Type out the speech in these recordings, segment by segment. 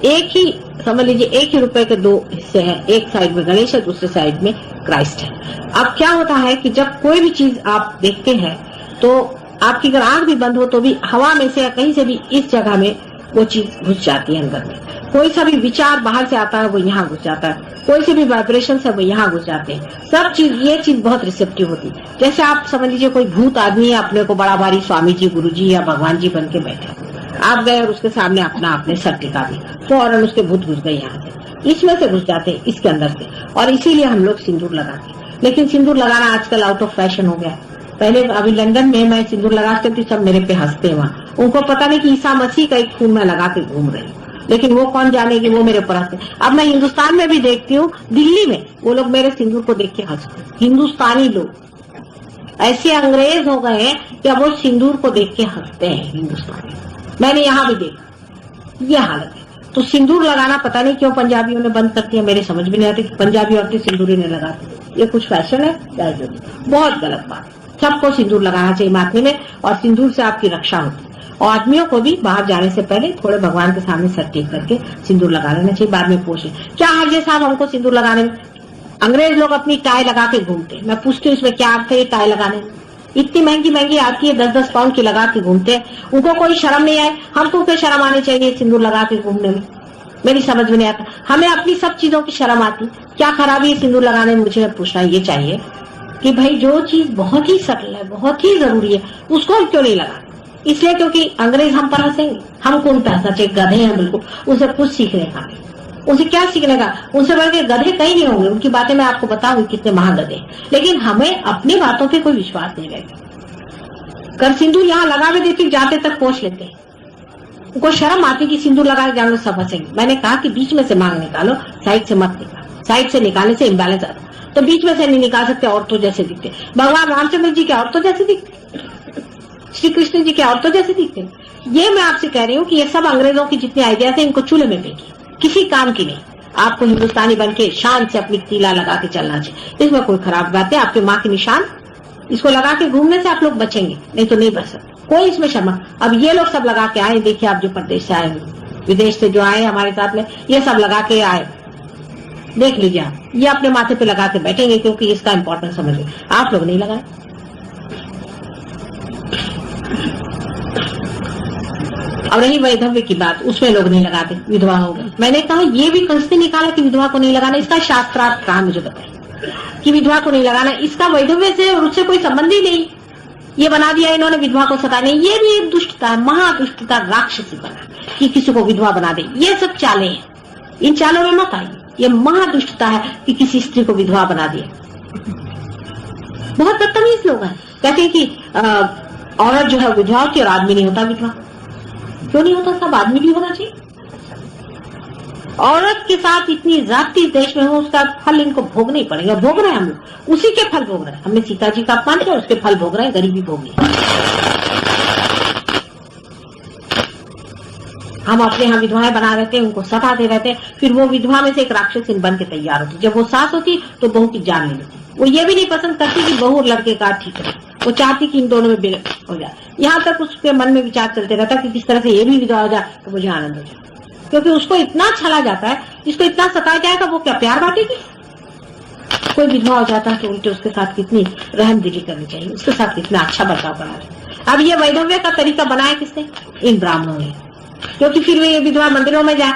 एक ही समझ लीजिए, एक ही रुपए के दो हिस्से हैं, एक साइड में गणेश है, दूसरे साइड में क्राइस्ट है। अब क्या होता है कि जब कोई भी चीज आप देखते हैं तो आपकी अगर आंख भी बंद हो तो भी हवा में से या कहीं से भी इस जगह में वो चीज घुस जाती है अंदर में। कोई सा भी विचार बाहर से आता है वो यहाँ घुस जाता है, कोई से भी वाइब्रेशन है वो यहाँ घुस जाते हैं। सब चीज, ये चीज बहुत रिसेप्टिव होती है। जैसे आप समझ लीजिए कोई भूत आदमी है, अपने को बड़ा भारी स्वामी जी, गुरु जी या भगवान जी बन के बैठे, आप गए और उसके सामने अपना आपने सर टिका दी, फौरन उसके भूत घुस गए यहाँ से, इसमें से घुस जाते हैं, इसके अंदर से। और इसीलिए हम लोग सिंदूर लगाते हैं। लेकिन सिंदूर लगाना आजकल आउट ऑफ फैशन हो गया। पहले अभी लंदन में मैं सिंदूर लगाती थी, सब मेरे पे हंसते वहाँ, उनको पता नहीं कि ईसा मसीह का एक खून मैं लगा के घूम रही हूँ, लेकिन वो कौन जाने कि वो मेरे ऊपर हंसते। अब मैं हिंदुस्तान में भी देखती हूँ, दिल्ली में वो लोग मेरे सिंदूर को देख के हंसते। हिंदुस्तानी लोग ऐसे अंग्रेज हो गए हैं कि अब वो सिंदूर को देख के हंसते हैं हिंदुस्तानी। मैंने यहाँ भी देखा ये हालत है। तो सिंदूर लगाना पता नहीं क्यों पंजाबियों ने बंद कर दिया, मेरे समझ में नहीं आती कि पंजाबी औरतें सिंदूर ही नहीं लगाती। ये कुछ फैशन है, बहुत गलत बात। सबको सिंदूर लगाना चाहिए माथे में, और सिंदूर से आपकी रक्षा होती है। और आदमियों को भी बाहर जाने से पहले थोड़े भगवान के सामने सर टेक करके सिंदूर लगा लेना चाहिए, बाद में पूछे क्या हर्ज है साहब हमको सिंदूर लगाने में। अंग्रेज लोग अपनी टाई लगा के घूमते, मैं पूछती हूँ इसमें क्या अर्थ है ये टाई लगाने में। इतनी महंगी महंगी आती है, 10-10 पाउंड की लगा के घूमते हैं, उनको कोई शर्म नहीं आए। हमको क्या शर्म आनी चाहिए सिंदूर लगा के घूमने में, मेरी समझ में नहीं आता। हमें अपनी सब चीजों की शर्म आती, क्या खराबी है सिंदूर लगाने में। मुझे पूछना ये चाहिए कि भाई जो चीज बहुत ही सरल है, बहुत ही जरूरी है, उसको हम क्यों नहीं लगा। इसलिए क्योंकि अंग्रेज हम पर हंसेंगे, हम कौन पैसा चाहिए, गधे हैं बिल्कुल, उनसे कुछ सीखने का नहीं। उनसे क्या सीखने का, उनसे बढ़ के गधे कहीं नहीं होंगे। उनकी बातें मैं आपको बताऊंगी कितने महागधे, लेकिन हमें अपनी बातों पे कोई विश्वास नहीं रहेगा। कर सिंदूर यहाँ लगा भी देती, जाते तक पहुंच लेते हैं, उनको शर्म आती कि सिंदूर लगा के जानो सब हंसेंगे। मैंने कहा कि बीच में से मांग निकालो, साइड से मत निकालो, साइड से निकालने से इम्बैलेंस आता, तो बीच में से नहीं निकाल सकते, औरतों जैसे दिखते। भगवान रामचंद्र जी क्या औरतों जैसे दिखते, श्री कृष्ण जी क्या औरतों जैसे दिखते। ये मैं आपसे कह रही हूँ कि ये सब अंग्रेजों की जितने आइडियाज है इनको चूल्हे में फेंकी, किसी काम की नहीं। आपको हिंदुस्तानी बन के शान से अपनी तीला लगा के चलना चाहिए, इसमें कोई खराब बात है। आपके माँ के निशान, इसको लगा के घूमने से आप लोग बचेंगे, नहीं तो नहीं बच सकते। कोई इसमें शर्मा। अब ये लोग सब लगा के आए, देखिए आप जो प्रदेश से आए, विदेश से जो आए हमारे साथ में, ये सब लगा के आए, देख लीजिए आप, ये अपने माथे पे लगा के बैठेंगे क्योंकि इसका इंपॉर्टेंस समझ लीजिए। आप लोग नहीं लगाए। अब रही वैधव्य की बात, उसमें लोग नहीं लगाते, विधवा हो गए। मैंने कहा ये भी कंस ने निकाला कि विधवा को नहीं लगाना, इसका शास्त्रार्थ कहा मुझे बताए कि विधवा को नहीं लगाना, इसका वैधव्य से और उससे कोई संबंध ही नहीं। ये बना दिया इन्होंने विधवा को सताने। ये भी एक दुष्टता है, महादुष्टता, राक्षसी बना कि किसी को विधवा बना दे। ये सब चालें हैं, इन चालों में मत आइए। ये महादुष्टता है कि किसी स्त्री को विधवा बना दिया। बहुत बदतमीज लोग हैं, कहते हैं कि औरत जो है विधवा होती और आदमी नहीं होता विधवा। क्यों नहीं होता, सब आदमी भी होना चाहिए। औरत के साथ इतनी जाति इस देश में हो, उसका फल इनको भोगना ही पड़ेगा। भोग रहे हैं हम लोग, उसी के फल भोग रहे हैं। हमने सीता जी का अपमान किया, उसके फल भोग रहे हैं, गरीबी भोग रहे हैं। हम अपने यहाँ विधवाएं बना रहते हैं, उनको सताते रहते हैं, फिर वो विधवा में से एक राक्षसी बन के तैयार होती। जब वो सास होती तो बहू की जान ले लेती। वो ये भी नहीं पसंद करती कि बहू और लड़के का ठीक है, वो चाहती कि इन दोनों में बिगड़ हो जाए। यहाँ तक उसके मन में विचार चलते रहता कि किस तरह से ये भी विधवा हो जाए तो मुझे आनंद हो जाए, क्योंकि उसको इतना छला जाता है, जिसको इतना सताया जाएगा वो क्या प्यार बांटेगी। कोई विधवा हो जाता है तो उल्टे उसके साथ कितनी रहमदिली करनी चाहिए, उसके साथ कितना अच्छा बर्ताव करना चाहिए। अब ये वैधव्य का तरीका बनाया किसने, इन ब्राह्मणों ने, क्योंकि फिर वे ये विधवा मंदिरों में जाए,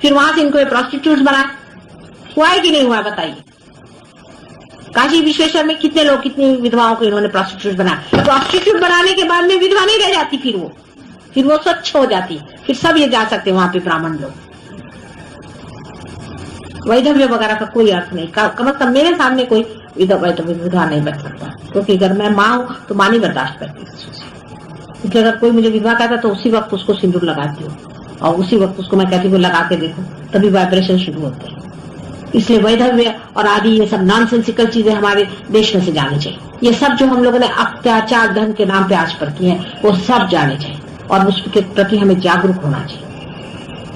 फिर वहां से इनको प्रोस्टिट्यूट बनाए। हुआ है कि नहीं हुआ बताइए। काशी विश्वेश्वर में कितने लोग, कितनी विधवाओं को इन्होंने प्रोस्टिट्यूट बनाया। प्रोस्टिट्यूट बनाने के बाद में विधवा नहीं रह जाती, फिर वो स्वच्छ हो जाती, फिर सब ये जा सकते वहां पे ब्राह्मण लोग। वैधव्य वगैरह का कोई अर्थ नहीं। कम से कम मेरे सामने कोई विधवा नहीं बच सकता, क्योंकि अगर मैं माँ हूं तो माँ नहीं बर्दाश्त करती। इसलिए अगर कोई मुझे विधवा कहता तो उसी वक्त उसको सिंदूर लगाती हूँ, और उसी वक्त उसको मैं कहती हूँ लगा के देखो, तभी वाइब्रेशन शुरू होते हैं। इसलिए वैधव्य और आदि ये सब नॉनसेंसिकल चीजें हमारे देश में से जानी चाहिए। ये सब जो हम लोगों ने अत्याचार धन के नाम पे आज पर किए हैं वो सब जाने चाहिए, और उसके प्रति हमें जागरूक होना चाहिए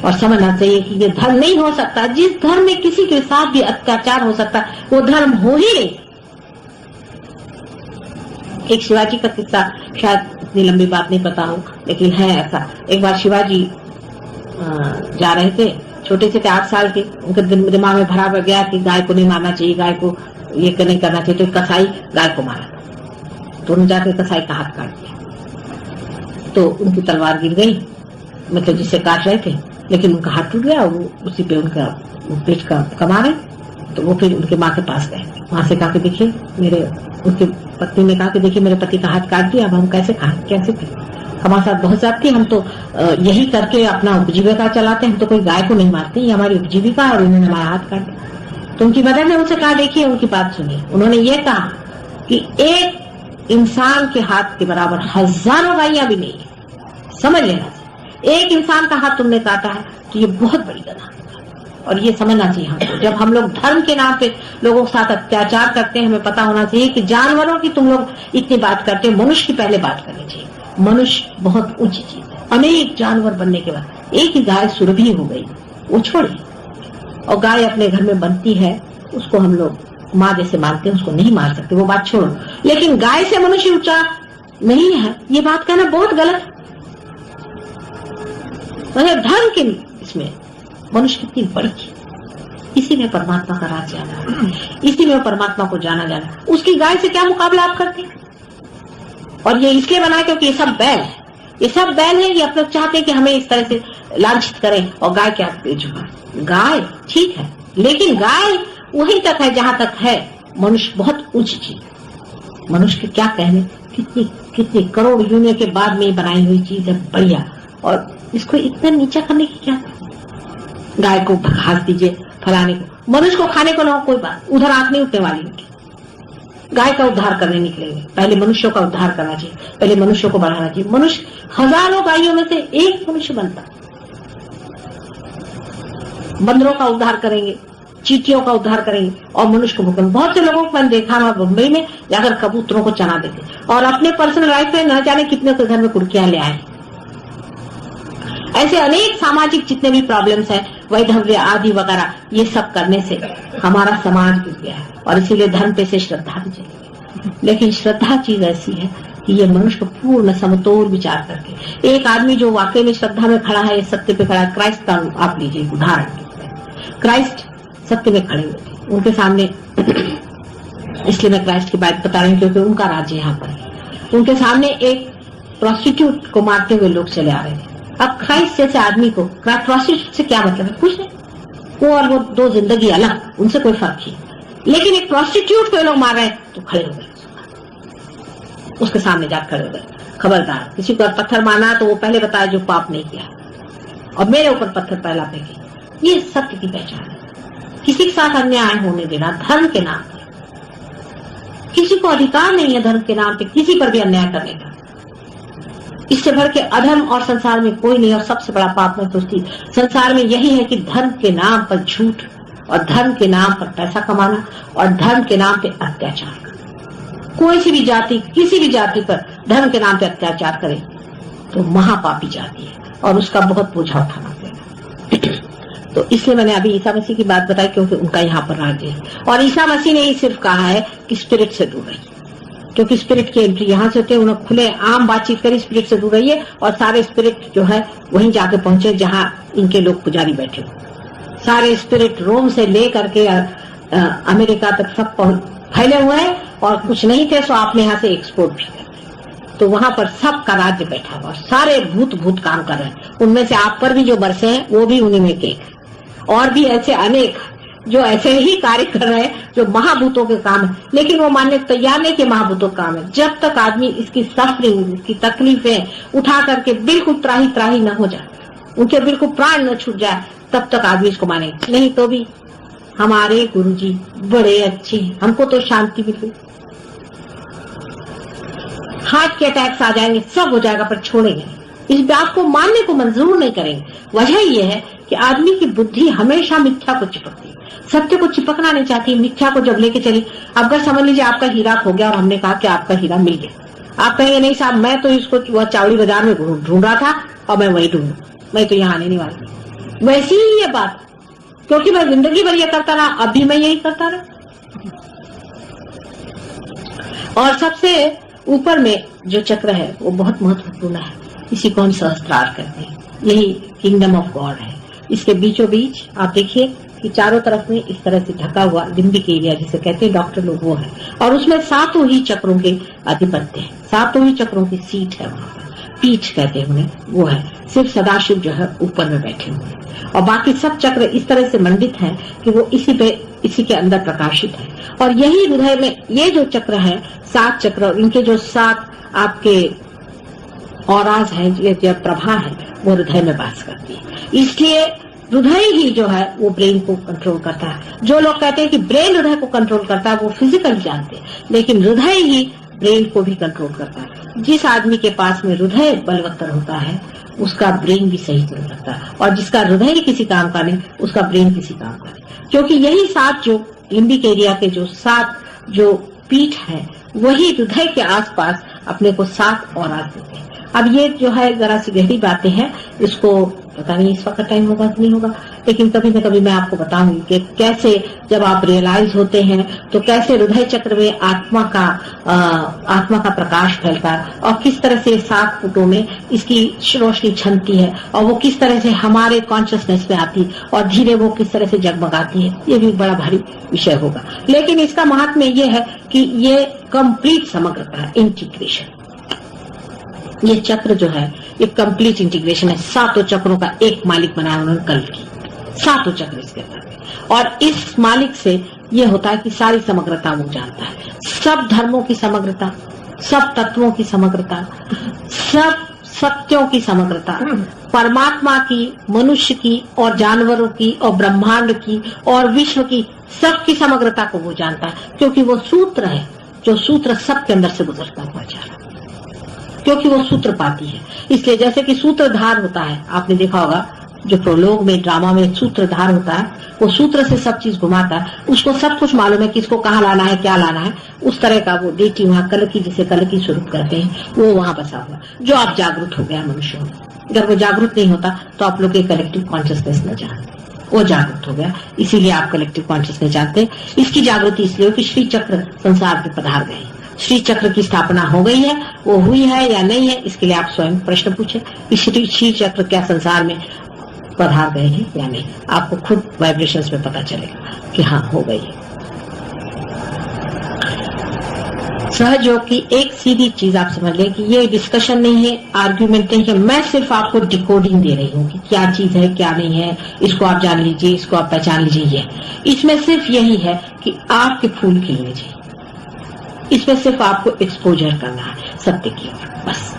और समझना चाहिए कि ये धर्म नहीं हो सकता। जिस धर्म में किसी के साथ भी अत्याचार हो सकता है वो धर्म हो ही नहीं। एक शिवाजी का किस्सा, शायद इतनी लंबी बात नहीं पता हो, लेकिन है ऐसा। एक बार शिवाजी जा रहे थे, छोटे से थे 8 साल के, उनके दिमाग में भरा गया कि गाय को नहीं मारना चाहिए, गाय को ये नहीं करना चाहिए, तो कसाई गाय को मारा, तो उन्होंने जाकर कसाई का हाथ काट दिया, तो उनकी तलवार गिर गई, मतलब जिससे काट रहे थे, लेकिन उनका हाथ टूट गया, वो उसी पे उनका पेट का कमा रहे। तो वो फिर उनके माँ के पास गए, वहां से कहा कि देखिए उनकी पत्नी ने कहा कि देखिए मेरे पति का हाथ काट दिया, अब हम कैसे खाएं, कैसे पिए, हमारे साथ बहुत ज्यादती, हम तो यही करके अपना उपजीविका चलाते हैं, हम तो कोई गाय को नहीं मारते, ये हमारी उपजीविका, और इन्होंने हमारा हाथ काट दिया। तो उनकी मदर ने उनसे कहा देखिए उनकी बात सुनिए, उन्होंने ये कहा कि एक इंसान के हाथ के बराबर हजारों गायियां भी नहीं है, समझ लेना, एक इंसान का हाथ तुमने काटा है तो ये बहुत बड़ी गलत है, और ये समझना चाहिए हमको। जब हम लोग धर्म के नाम पे लोगों के साथ अत्याचार करते हैं, हमें पता होना चाहिए कि जानवरों की तुम लोग इतनी बात करते हो, मनुष्य की पहले बात करनी चाहिए। मनुष्य बहुत ऊंची चीज है, अनेक जानवर बनने के बाद एक ही गाय सुरभि हो गई, वो छोड़िए, और गाय अपने घर में बनती है, उसको हम लोग माँ जैसे मानते हैं, उसको नहीं मार सकते, वो बात छोड़ो, लेकिन गाय से मनुष्य ऊंचा नहीं है, ये बात कहना बहुत गलत। मतलब धर्म के इसमें मनुष्य कितनी बड़ी चीज, इसी में परमात्मा का राज जाना, इसी में परमात्मा को जाना जाना, उसकी गाय से क्या मुकाबला आप करते हैं? और ये इसलिए बनाए क्योंकि ये सब बैल है, ये सब बैल है, ये अपने चाहते हैं कि हमें इस तरह से लांछित करें, और गाय क्या झुका, गाय ठीक है, लेकिन गाय वहीं तक है जहां तक है, मनुष्य बहुत ऊंची चीज, मनुष्य के क्या कहने, कितनी कितनी करोड़ यूनियन के बाद में बनाई हुई चीज है, बढ़िया, और इसको इतना नीचा करने की क्या, गाय को घास दीजिए, फलाने को, मनुष्य को खाने को ना हो कोई बात, उधर आंख नहीं उठने वाली उनकी, गाय का उद्धार करने निकलेंगे, पहले मनुष्यों का उद्धार करना चाहिए, पहले मनुष्यों को बढ़ाना चाहिए। मनुष्य हजारों गायों में से एक मनुष्य बनता, बंदरों का उद्धार करेंगे, चींटियों का उद्धार करेंगे, और मनुष्य को भूखेंगे। बहुत से लोगों को मैंने देखा ना, मुंबई में जाकर कबूतरों को चना देते, और अपने पर्सनल लाइफ में न जाने कितने के घर में कुर्कियां ले आए। ऐसे अनेक सामाजिक जितने भी प्रॉब्लम्स हैं, वैधव्य आदि वगैरह, ये सब करने से हमारा समाज गिर गया है, और इसीलिए धर्म पे से श्रद्धा भी चली गई। लेकिन श्रद्धा चीज ऐसी है कि ये मनुष्य को पूर्ण समतोल विचार करके, एक आदमी जो वाकई में श्रद्धा में खड़ा है, सत्य पे खड़ा है, क्राइस्ट का आप लीजिए उदाहरण, क्राइस्ट सत्य में खड़े हुए थे, उनके सामने इसलिए मैं क्राइस्ट की बात बता रही हूँ क्योंकि उनका राज्य यहाँ पर है, उनके सामने एक प्रोस्टिट्यूट को मारते हुए लोग चले आ रहे थे। अब क्राइस्ट जैसे आदमी को प्रोस्टिट्यूट से क्या मतलब है, कुछ नहीं, वो और वो दो जिंदगी अलग, उनसे कोई फर्क नहीं, लेकिन एक प्रोस्टिट्यूट को लोग मार रहे हैं तो खड़े हो गए, उसके सामने जाकर खड़े हो गए, खबरदार किसी को पत्थर मारना तो वो पहले बताया जो पाप नहीं किया, और मेरे ऊपर पत्थर पहला फेंके। ये सत्य की पहचान है, किसी के साथ अन्याय होने देना धर्म के नाम पे, किसी को अधिकार नहीं है धर्म के नाम पे किसी पर भी अन्याय करने का, इससे बढ़ के अधर्म और संसार में कोई नहीं। और सबसे बड़ा पाप मैं सोचती संसार में यही है कि धर्म के नाम पर झूठ, और धर्म के नाम पर पैसा कमाना, और धर्म के नाम पे अत्याचार करना। कोई सी भी जाति किसी भी जाति पर धर्म के नाम पे अत्याचार करे तो महापापी जाति है, और उसका बहुत बोझा उठाना पड़ेगा। तो इसलिए मैंने अभी ईसा मसीह की बात बताई क्योंकि उनका यहाँ पर राज्य है, और ईसा मसीह ने ही सिर्फ कहा है कि स्पिरिट से दूर रहिए, क्योंकि स्पिरिट की एंट्री यहाँ से होती है। उन्होंने खुले आम बातचीत करी, स्पिरिट से दूर रहिए, और सारे स्पिरिट जो है वहीं जाके पहुंचे जहाँ इनके लोग पुजारी बैठे हो। सारे स्पिरिट रोम से ले करके अमेरिका तक सब फैले हुए हैं, और कुछ नहीं थे सो आपने यहाँ से एक्सपोर्ट भी कर, तो वहां पर सबका राज्य बैठा हुआ, सारे भूत काम कर रहे हैं। उनमें से आप पर भी जो बरसे हैं वो भी उन्हीं में के, और भी ऐसे अनेक जो ऐसे ही कार्य कर रहे हैं जो महाभूतों के काम है, लेकिन वो मानने को तैयार नहीं कि महाभूतों का काम है। जब तक आदमी इसकी सफरिंग, इसकी तकलीफें उठा करके बिल्कुल त्राही त्राही न हो जाए, उनके बिल्कुल प्राण न छूट जाए, तब तक आदमी इसको माने। नहीं तो भी हमारे गुरुजी बड़े अच्छे, हमको तो शांति मिली, हार्ट के अटैक्स आ जाएंगे, सब हो जाएगा, पर छोड़ेंगे, इस बात को मानने को मंजूर नहीं करेंगे। वजह यह है कि आदमी की बुद्धि हमेशा मिथ्या को चिपकती है, सत्य को चिपकना नहीं चाहती, मिथ्या को जब लेके चली। अब अगर समझ लीजिए आपका हीरा खो गया और हमने कहा कि आपका हीरा मिल गया, आप कहेंगे नहीं साहब मैं तो इसको वह चावड़ी बाजार में ढूंढ रहा था और मैं वही ढूंढू, मैं तो यहाँ आने नहीं वाली। वैसी ही ये बात, क्योंकि मैं जिंदगी भर ये करता रहा, अब भी मैं यही करता रहा। और सबसे ऊपर में जो चक्र है वो बहुत महत्वपूर्ण है, इसी को हम सहस्त्रार कहते हैं। यही किंगडम ऑफ गॉड है। इसके बीचों बीच आप देखिए कि चारों तरफ में इस तरह से ढका हुआ लिम्बिक एरिया जिसे कहते हैं डॉक्टर लोग वो है, और उसमें 7 ही चक्रों के अधिपत्य है, 7 ही चक्रों की सीट है वहां पर, पीठ कहते हैं उन्हें, वो है। सिर्फ सदाशिव जो है ऊपर में बैठे हुए हैं और बाकी सब चक्र इस तरह से मंडित हैं कि वो इसी के अंदर प्रकाशित है। और यही हृदय में ये जो चक्र है 7 चक्र, इनके जो 7 आपके औराज है, ये प्रभा है, वो हृदय में वास करती है। इसलिए हृदय ही जो है वो ब्रेन को कंट्रोल करता है। जो लोग कहते हैं कि ब्रेन हृदय को कंट्रोल करता है वो फिजिकली जानते हैं, लेकिन हृदय ही ब्रेन को भी कंट्रोल करता है। जिस आदमी के पास में हृदय बलवत्तर होता है उसका ब्रेन भी सही चल सकता है, और जिसका हृदय किसी काम का नहीं उसका ब्रेन किसी काम का नहीं, क्योंकि यही 7 जो लिम्बिक एरिया के जो 7 जो पीठ है वही हृदय के आसपास अपने को 7 औराज देते हैं। अब ये जो है जरा सी गहरी बातें हैं, इसको पता नहीं इस वक्त टाइम होगा कि नहीं होगा, लेकिन कभी न कभी मैं आपको बताऊंगी कि कैसे जब आप रियलाइज होते हैं तो कैसे हृदय चक्र में आत्मा का प्रकाश फैलता है, और किस तरह से 7 फुटों में इसकी रोशनी छनती है, और वो किस तरह से हमारे कॉन्शियसनेस में आती है, और धीरे वो किस तरह से जगमगाती है। ये भी बड़ा भारी विषय होगा, लेकिन इसका महात्म्य ये है कि ये कंप्लीट समग्रता है, इंटीग्रेशन। ये चक्र जो है ये कंप्लीट इंटीग्रेशन है। 7 चक्रों का एक मालिक बनाया उन्होंने कल की, 7 चक्र इसके अंदर, और इस मालिक से ये होता है कि सारी समग्रता वो जानता है, सब धर्मों की समग्रता, सब तत्वों की समग्रता, सब सत्यों की समग्रता, परमात्मा की, मनुष्य की और जानवरों की और ब्रह्मांड की और विश्व की, सबकी समग्रता को वो जानता है, क्योंकि वो सूत्र है, जो सूत्र सबके अंदर से गुजरता हुआ जा रहा है, क्योंकि वो सूत्रपाती है। इसलिए जैसे कि सूत्रधार होता है, आपने देखा होगा जो प्रोलोग में ड्रामा में सूत्रधार होता है, वो सूत्र से सब चीज घुमाता है, उसको सब कुछ मालूम है किसको कहाँ लाना है, क्या लाना है। उस तरह का वो देती वहां कलकी, जिसे कलकी स्वरूप कहते हैं, वो वहां बसा हुआ, जो आप जागरूक हो गया मनुष्य में। अगर वो जागरूक नहीं होता तो आप लोग कलेक्टिव कॉन्शियसनेस न जानते, वो जागरूक हो गया, इसीलिए आप कलेक्टिव कॉन्शियसनेस जानते। इसकी जागृति इसलिए कि श्री चक्र संसार में पधार गए, श्री चक्र की स्थापना हो गई है, वो हुई है या नहीं है, इसके लिए आप स्वयं प्रश्न पूछे कि श्री चक्र क्या संसार में पधार गए हैं या नहीं। आपको खुद वाइब्रेशंस में पता चलेगा कि हाँ हो गई है। सहयोग की एक सीधी चीज आप समझ लें कि ये डिस्कशन नहीं है, आर्ग्यूमेंट नहीं है, मैं सिर्फ आपको डिकोडिंग दे रही हूँ कि क्या चीज है क्या नहीं है, इसको आप जान लीजिए, इसको आप पहचान लीजिए। इसमें सिर्फ यही है कि आपके फूल खिलने चाहिए, इसमें सिर्फ आपको एक्सपोजर करना है सत्य की ओर, बस।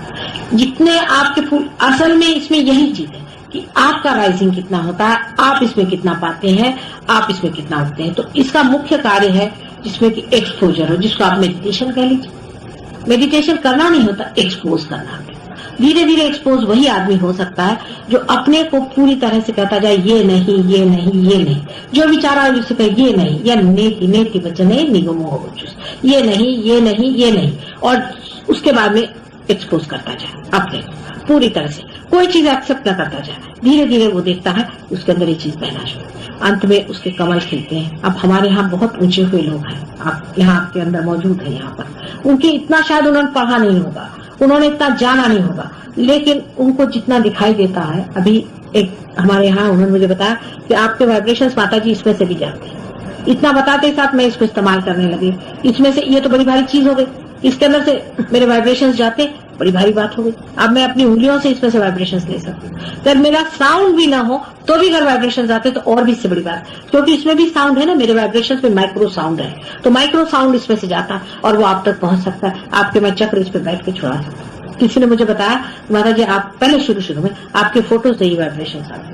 जितने आपके फूल, असल में इसमें यही चीज है कि आपका राइजिंग कितना होता है, आप इसमें कितना पाते हैं, आप इसमें कितना उठते हैं। तो इसका मुख्य कार्य है जिसमें कि एक्सपोजर हो, जिसको आप मेडिटेशन कह लीजिए। मेडिटेशन करना नहीं होता, एक्सपोज करना होता। धीरे धीरे एक्सपोज वही आदमी हो सकता है जो अपने को पूरी तरह से कहता जाए ये नहीं ये नहीं ये नहीं, जो विचार आए उससे कहे ये नहीं, या नेति नेति वचने निगमो होचुस, ये नहीं ये नहीं ये नहीं, और उसके बाद में एक्सपोज करता जाए अपने पूरी तरह से, कोई चीज एक्सेप्ट न करता जाए। धीरे धीरे वो देखता है उसके अंदर ये चीज बहना शुरू, अंत में उसके कमल खिलते हैं। अब हमारे यहाँ बहुत ऊंचे हुए लोग हैं, आप यहाँ आपके अंदर मौजूद है, यहाँ पर उनके इतना शायद उन्होंने पढ़ा नहीं होगा, उन्होंने इतना जाना नहीं होगा, लेकिन उनको जितना दिखाई देता है, अभी एक हमारे यहाँ उन्होंने मुझे बताया कि आपके वाइब्रेशंस माता जी इसमें से भी जाते हैं, इतना बताते साथ मैं इसको इस्तेमाल करने लगी, इसमें से ये तो बड़ी भारी चीज हो गई, इसके अंदर से मेरे वाइब्रेशंस जाते, बड़ी भारी बात हो गई। अब मैं अपनी उंगलियों से इसमें से वाइब्रेशंस ले सकती हूँ, अगर मेरा साउंड भी ना हो तो भी अगर वाइब्रेशंस आते तो और भी इससे बड़ी बात, क्योंकि इसमें भी साउंड है ना, मेरे वाइब्रेशंस में माइक्रो साउंड है, तो माइक्रो साउंड इसमें से जाता है और वो आप तक पहुंच सकता है, आपके मैं चक्र इस पे बैठ के छुड़ा सकता हूँ। किसी ने मुझे बताया माता जी आप पहले शुरू में आपके फोटो से ही वाइब्रेशंस आते,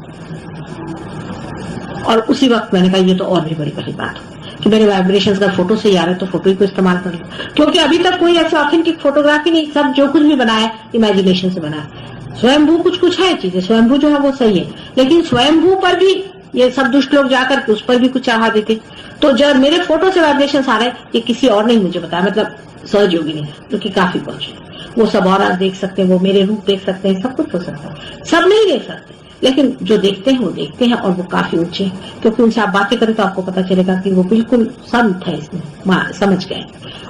और उसी वक्त मैंने कहा ये तो और भी बड़ी बड़ी बात हो कि मेरे वाइब्रेशंस का फोटो से ही आ रहा है, तो फोटो ही को इस्तेमाल कर लो, क्योंकि अभी तक कोई ऐसे ऑथेंटिक फोटोग्राफी नहीं, सब जो कुछ भी बनाया इमेजिनेशन से बना। स्वयंभू कुछ है चीजें, स्वयंभू जो है वो सही है, लेकिन स्वयंभू पर भी ये सब दुष्ट लोग जाकर के उस पर भी कुछ चढ़ा देते। तो जब मेरे फोटो से वाइब्रेशन आ रहे हैं, ये किसी और ने मुझे बताया, मतलब सहयोगी ने, जो कि काफी पहुंचे, वो सब और देख सकते हैं, वो मेरे रूप देख सकते हैं, सब कुछ हो सकता है, सब नहीं देख सकते, लेकिन जो देखते हैं वो देखते हैं, और वो काफी ऊंचे हैं, क्योंकि उनसे आप बातें करें तो आपको पता चलेगा कि वो बिल्कुल संत है, इसमें समझ गए।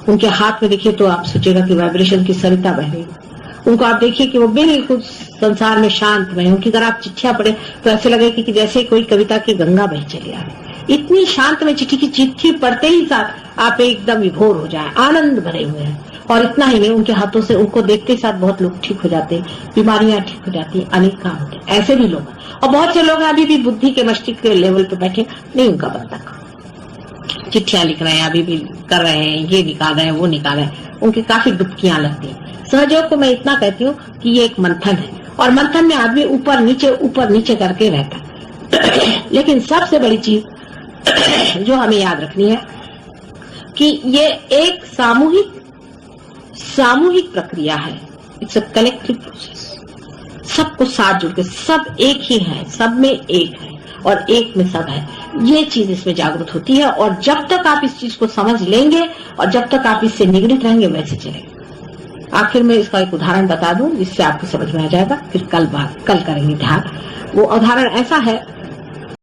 उनके हाथ में देखिए तो आप सोचेगा कि वाइब्रेशन की सरिता बह रही, उनको आप देखिए कि वो बिल्कुल संसार में शांत में, उनकी अगर आप चिट्ठियां पढ़े तो ऐसे लगे कि जैसे कोई कविता की गंगा बह चली आ रही, इतनी शांत में चिट्ठी की चिट्ठी पढ़ते ही साथ आप एकदम विभोर हो जाए, आनंद भरे हुए हैं। और इतना ही नहीं, उनके हाथों से उनको देखते ही साथ बहुत लोग ठीक हो जाते, बीमारियां ठीक हो जाती, अनेक काम होते, ऐसे भी लोग। और बहुत से लोग अभी भी बुद्धि के मस्तिष्क के लेवल पे बैठे नहीं, उनका बनता चिट्ठियां लिख रहे हैं, अभी भी कर रहे हैं, ये निकाल रहे हैं, वो निकाल रहे हैं, उनकी काफी डुबकियां लगती हैं। सहयोग को मैं इतना कहती हूँ कि ये एक मंथन है, और मंथन में आदमी ऊपर नीचे करके रहता है। लेकिन सबसे बड़ी चीज जो हमें याद रखनी है कि ये एक सामूहिक प्रक्रिया है, इट्स अ कलेक्टिव प्रोसेस। सबको साथ जुड़ के, सब एक ही है, सब में एक है और एक में सब है, ये चीज इसमें जागृत होती है। और जब तक आप इस चीज को समझ लेंगे और जब तक आप इससे निगृहित रहेंगे वैसे चलेंगे। आखिर में इसका एक उदाहरण बता दूं जिससे आपको समझ में आ जाएगा, फिर कल करेंगे ध्यान। वो उदाहरण ऐसा है